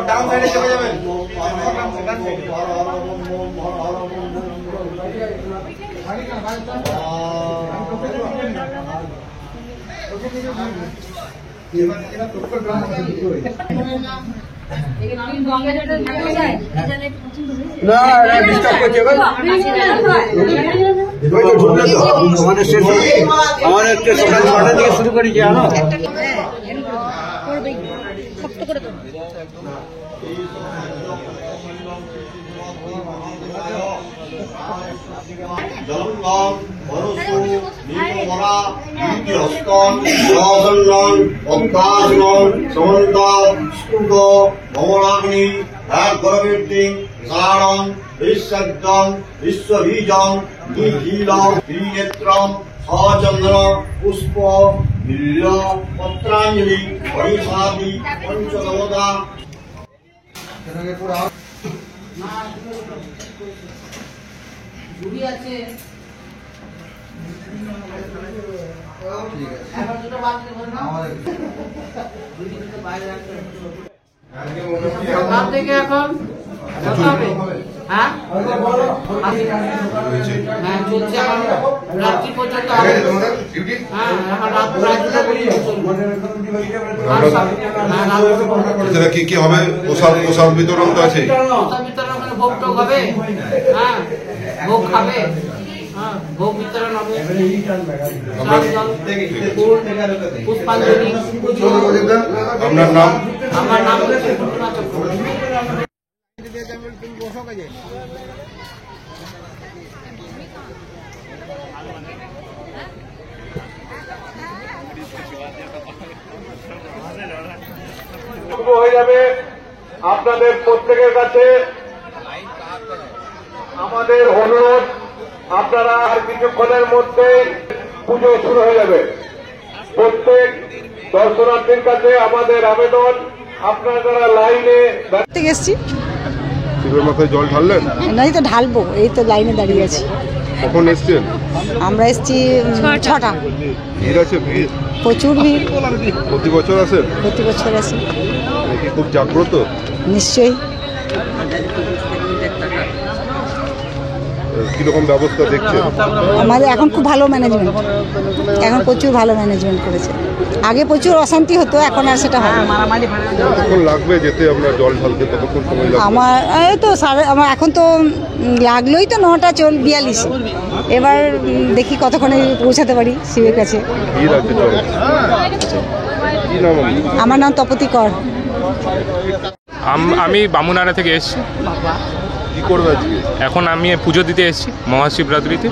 Down সাইডে চলে যাবেন। শুরু করি জানো জলঙ্গম বরসু নীলমরা হস্তন সহসন্নন অক্কাসনন সমন্ত স্কুট ভবনাগ্নি গরবীর্তিং সারং বিশ্বদ্যং বিশ্ববীজং নিখিলং ত্রিনেত্রম সচন্দ্র পুষ্প বিল্ল পত্রাঞ্জলি হরিষাদি পঞ্চদেবতা ঝুড়ি আছে এখন দুটো বাচ্চা বল না ঝুড়ি দুটো বাইরে রাখতে রাত থেকে এখন কত হবে হ্যাঁ হ্যাঁ চলছে এখন রাত্রি পর্যন্ত হবে হ্যাঁ এখন রাত প্রায় দুটো পর্যন্ত কি কি হবে প্রসাদ বিতরণ তো আছে প্রসাদ বিতরণ ভোগ টোগ হবে হ্যাঁ ভোগ খাবে হ্যাঁ ভোগ বিতরণ হবে পুষ্পাঞ্জলি আপনার নাম আমার নাম হচ্ছে পূর্ণিমা চক্রবর্তী। হয়ে যাবে আপনাদের প্রত্যেকের কাছে আমাদের অনুরোধ, আপনারা আর কিছুক্ষণের মধ্যে পুজো শুরু হয়ে যাবে। প্রত্যেক দর্শনার্থীর কাছে আমাদের আবেদন, আপনারা যারা লাইনে থেকে এসছি শিবের মাথায় জল ঢাললেন? নাই তো ঢালবো, এই তো লাইনে দাঁড়িয়ে আছি। কখন এসছেন? আমরা এসছি 6টা। ভিড় আছে? ভিড় প্রচুর ভিড়। প্রতি বছর আসেন? প্রতি বছর আসি। কি খুব জাগ্রত? নিশ্চয়ই। কিরকম ব্যবস্থা দেখছেন? আমাদের এখন খুব ভালো ম্যানেজমেন্ট, এখন প্রচুর ভালো ম্যানেজমেন্ট করেছে। আগে প্রচুর অশান্তি হতো, এখন আর সেটা হয় না। কতক্ষণ লাগবে যেতে আপনার জল ঢালতে? কতক্ষণ সময় লাগবে? আমার এই তো আমার এখন তো লাগলোই তো 9:42। এবার দেখি কতক্ষণে পৌঁছাতে পারি শিবের কাছে। ভিড় আছে জল। কি নাম? আমার নাম তপতি কর। আমি বামুনাড়া থেকে এসেছি। কি করবে আজকে? এখন আমি পুজো দিতে এসেছি মহাশিবরাত্রিতে।